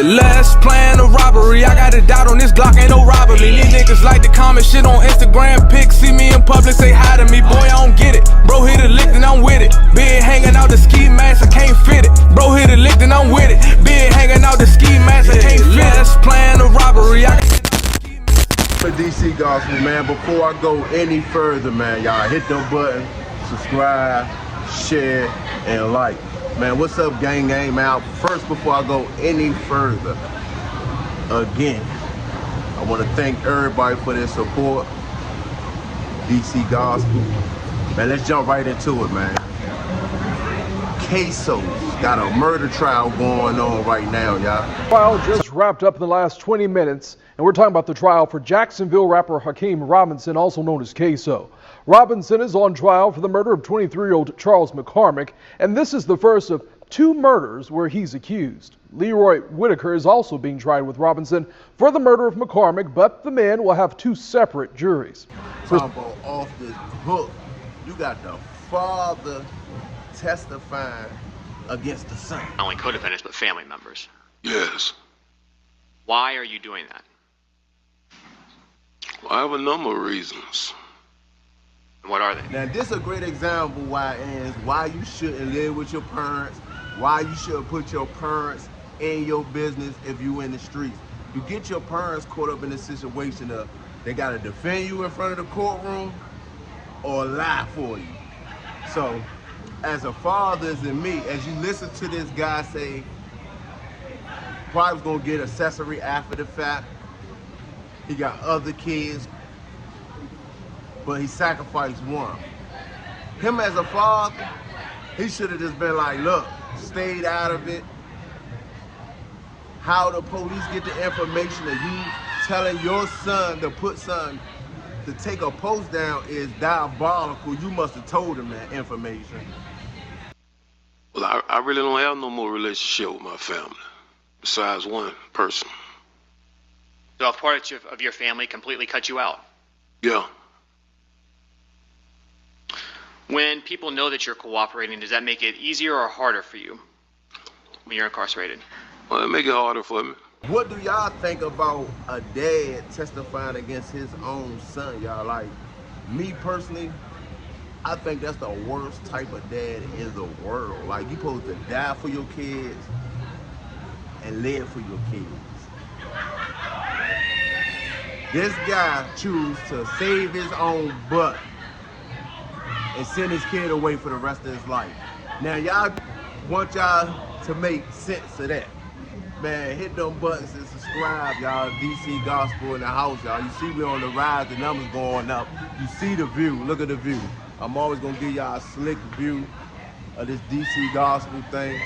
Let's plan a robbery. I got a doubt on this Glock, ain't no robbing me. These niggas like to comment shit on Instagram pics. See me in public, say hi to me. Boy, I don't get it. Bro hit a lick and I'm with it. Been hanging out the ski mask, I can't fit it. Bro hit a lick and I'm with it. Been hanging out the ski mask, I can't fit it. Let's plan a robbery. For DC Gospel, man, before I go any further, man, y'all hit the button, subscribe, share, and like. Man, what's up, gang, man? First, before I go any further, again, I want to thank everybody for their support. DC Gospel. Man, let's jump right into it, man. Ksoo's got a murder trial going on right now, y'all. Trial just wrapped up in the last 20 minutes, and we're talking about the trial for Jacksonville rapper Hakeem Robinson, also known as Ksoo. Robinson is on trial for the murder of 23-year-old Charles McCormick, and this is the first of two murders where he's accused. Leroy Whitaker is also being tried with Robinson for the murder of McCormick, but the men will have two separate juries. Off this hook, you got the father testifying against the son. Not only co-defendants, but family members. Yes. Why are you doing that? Well, I have a number of reasons. And what are they? Now, this is a great example why you shouldn't live with your parents, why you should put your parents in your business if you in the streets. You get your parents caught up in a situation of they got to defend you in front of the courtroom or lie for you. So, as a father and me, as you listen to this guy say, probably was gonna get accessory after the fact. He got other kids, but he sacrificed one. Him as a father, he should have just been like, look, stayed out of it. How the police get the information that you telling your son to put something to take a post down is diabolical. You must have told him that information. Well, I really don't have no more relationship with my family, besides one person. So a part of your family completely cut you out? Yeah. When people know that you're cooperating, does that make it easier or harder for you when you're incarcerated? Well, it make it harder for me. What do y'all think about a dad testifying against his own son, y'all? Like, me personally, I think that's the worst type of dad in the world. Like, you supposed to die for your kids and live for your kids. This guy choose to save his own butt and send his kid away for the rest of his life. Now, y'all want y'all to make sense of that. Man, hit them buttons and subscribe, y'all. DC Gospel in the house, y'all. You see we on the rise, the numbers going up. You see the view, look at the view. I'm always gonna give y'all a slick view of this DC Gospel thing.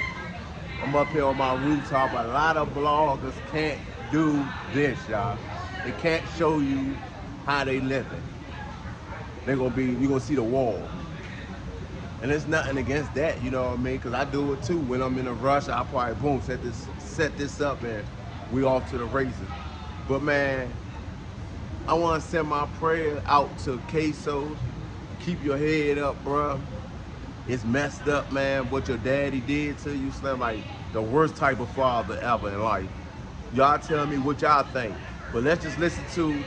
I'm up here on my rooftop. A lot of bloggers can't do this, y'all. They can't show you how they living. You're gonna see the wall. And there's nothing against that, you know what I mean? Cause I do it too. When I'm in a rush, I'll probably boom, set this up and we off to the races. But man, I wanna send my prayer out to Ksoo. Keep your head up, bruh. It's messed up, man, what your daddy did to you. It's like the worst type of father ever in life. Y'all tell me what y'all think. But let's just listen to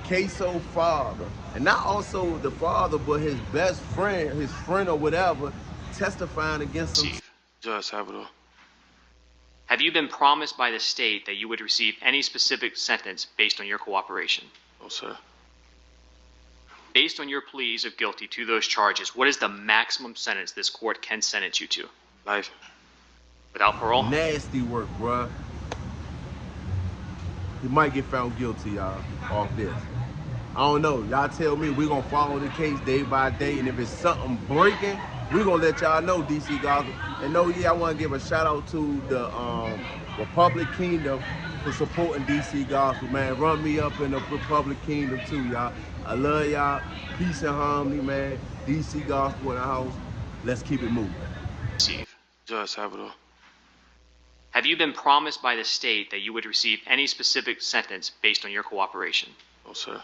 Ksoo father. And not also the father, but his best friend, his friend or whatever, testifying against him. Judge Salvador. Have you been promised by the state that you would receive any specific sentence based on your cooperation? No, sir. Based on your pleas of guilty to those charges, what is the maximum sentence this court can sentence you to? Life. Without parole? Nasty work, bruh. He might get found guilty, y'all, off this. I don't know. Y'all tell me. We're going to follow the case day by day. And if it's something breaking, we're going to let y'all know, DC Gospel. And no, yeah, I want to give a shout out to the Republic Kingdom for supporting DC Gospel, man. Run me up in the Republic Kingdom too, y'all. I love y'all. Peace and harmony, man. DC Gospel in the house. Let's keep it moving. Judge Salvador. Have you been promised by the state that you would receive any specific sentence based on your cooperation? No, sir.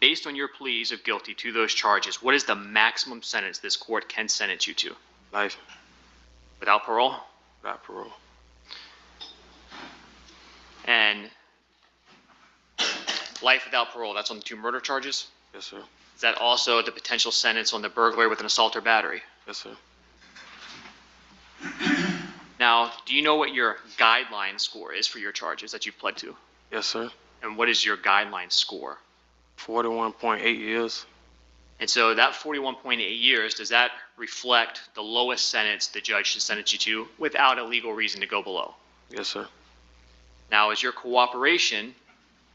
Based on your pleas of guilty to those charges, what is the maximum sentence this court can sentence you to? Life. Without parole? Without parole. life without parole, that's on the 2 murder charges? Yes, sir. Is that also the potential sentence on the burglary with an assault or battery? Yes, sir. Now, do you know what your guideline score is for your charges that you've pled to? Yes, sir. And what is your guideline score? 41.8 years. And so that 41.8 years, does that reflect the lowest sentence the judge should sentence you to without a legal reason to go below? Yes, sir. Now, is your cooperation,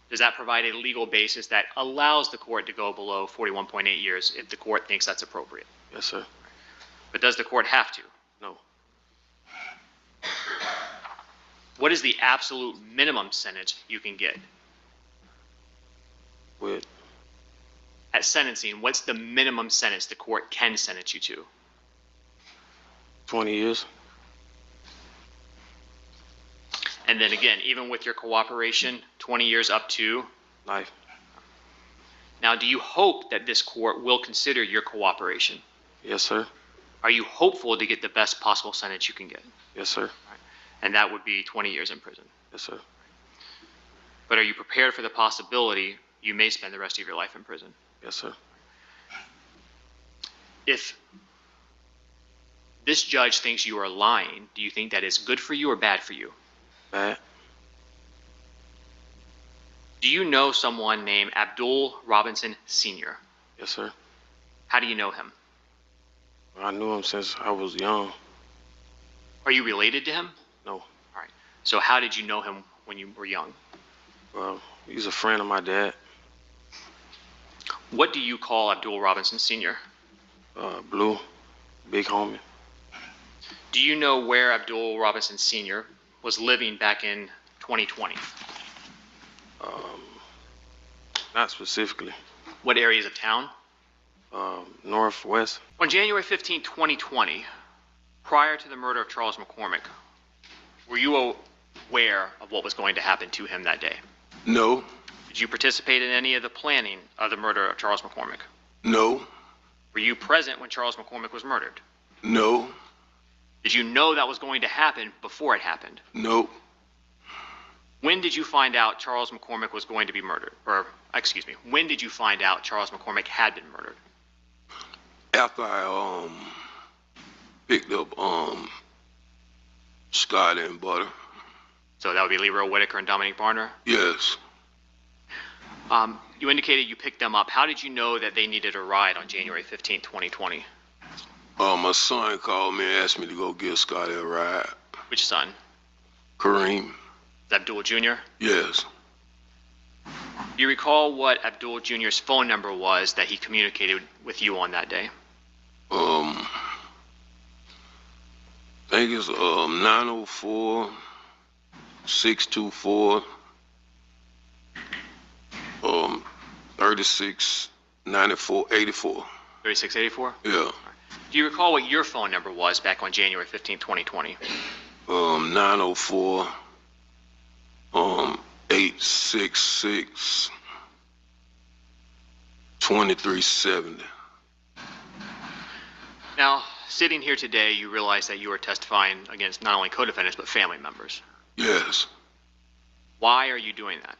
does that provide a legal basis that allows the court to go below 41.8 years if the court thinks that's appropriate? Yes, sir. But does the court have to? No. What is the absolute minimum sentence you can get? With At sentencing, what's the minimum sentence the court can sentence you to? 20 years. And then again, even with your cooperation, 20 years up to. Life. Now, do you hope that this court will consider your cooperation? Yes, sir. Are you hopeful to get the best possible sentence you can get? Yes, sir. And that would be 20 years in prison. Yes, sir. But are you prepared for the possibility you may spend the rest of your life in prison? Yes, sir. If this judge thinks you are lying, do you think that is good for you or bad for you? Bad. Do you know someone named Abdul Robinson Sr.? Yes, sir. How do you know him? I knew him since I was young. Are you related to him? No. All right. So how did you know him when you were young? Well, he's a friend of my dad. What do you call Abdul Robinson Sr.? Blue. Big homie. Do you know where Abdul Robinson Sr. was living back in 2020? Not specifically. What areas of town? Northwest. On January 15, 2020, prior to the murder of Charles McCormick, were you aware of what was going to happen to him that day? No. Did you participate in any of the planning of the murder of Charles McCormick? No. Were you present when Charles McCormick was murdered? No. Did you know that was going to happen before it happened? No. When did you find out Charles McCormick was going to be murdered? Or, excuse me, when did you find out Charles McCormick had been murdered? After I picked up Scott and Butter. So that would be Leroy Whitaker and Dominique Barner? Yes. You indicated you picked them up. How did you know that they needed a ride on January 15, 2020? My son called me and asked me to go give Scotty a ride. Which son? Kareem. Is that Abdul Jr.? Yes. Do you recall what Abdul Jr.'s phone number was that he communicated with you on that day? I think it's 904 624 3694 84. 3684? Yeah. Do you recall what your phone number was back on January 15, 2020? 904 866 2370. Now, sitting here today, you realize that you are testifying against not only co-defendants, but family members. Yes. Why are you doing that?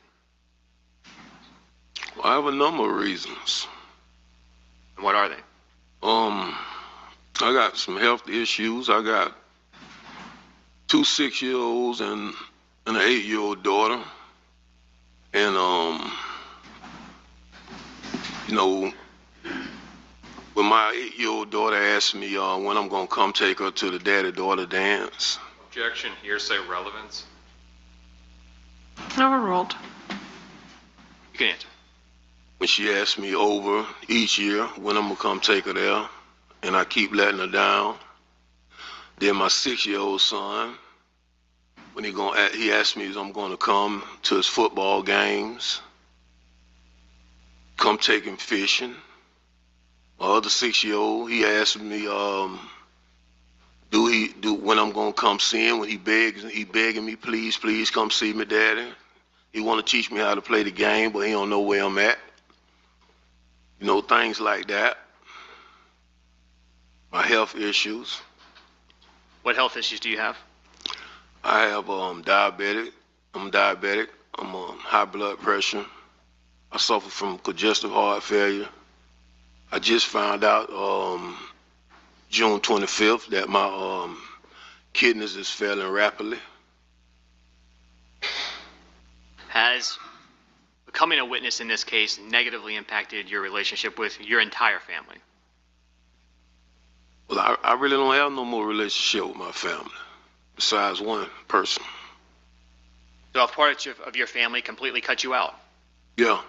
Well, I have a number of reasons. And what are they? I got some health issues. I got 2 6-year-olds and an 8-year-old daughter. And, when my 8-year-old daughter asked me when I'm going to come take her to the daddy-daughter dance. Objection, hearsay relevance. Overruled. You can answer. When she asked me over each year when I'm going to come take her there, and I keep letting her down. Then my 6-year-old son, when he asked me if I'm going to come to his football games, come take him fishing. My other 6-year-old, he asked me when I'm going to come see him, when he begging me, please come see me, Daddy. He want to teach me how to play the game, but he don't know where I'm at. Things like that. My health issues. What health issues do you have? I have diabetic. I'm diabetic. I'm on high blood pressure. I suffer from congestive heart failure. I just found out June 25th that my kidneys is failing rapidly. Has becoming a witness in this case negatively impacted your relationship with your entire family? Well, I really don't have no more relationship with my family, besides one person. So a part of your family completely cut you out? Yeah.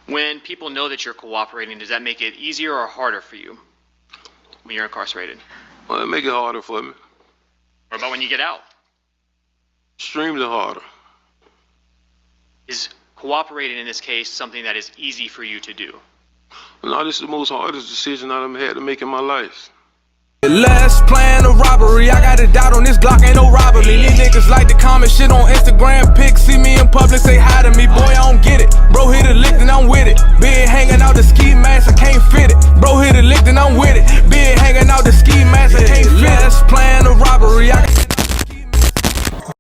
When people know that you're cooperating, does that make it easier or harder for you when you're incarcerated? Well, it make it harder for me. What about when you get out? Extremely harder. Is cooperating in this case something that is easy for you to do? No, this is the most hardest decision I've ever had to make in my life. Let's plan a robbery. I got a dot on this Glock, ain't no robbing me. These niggas like to comment shit on Instagram pics. See me in public, say hi to me. Boy, I don't get it. Bro hit a lick and I'm with it. Big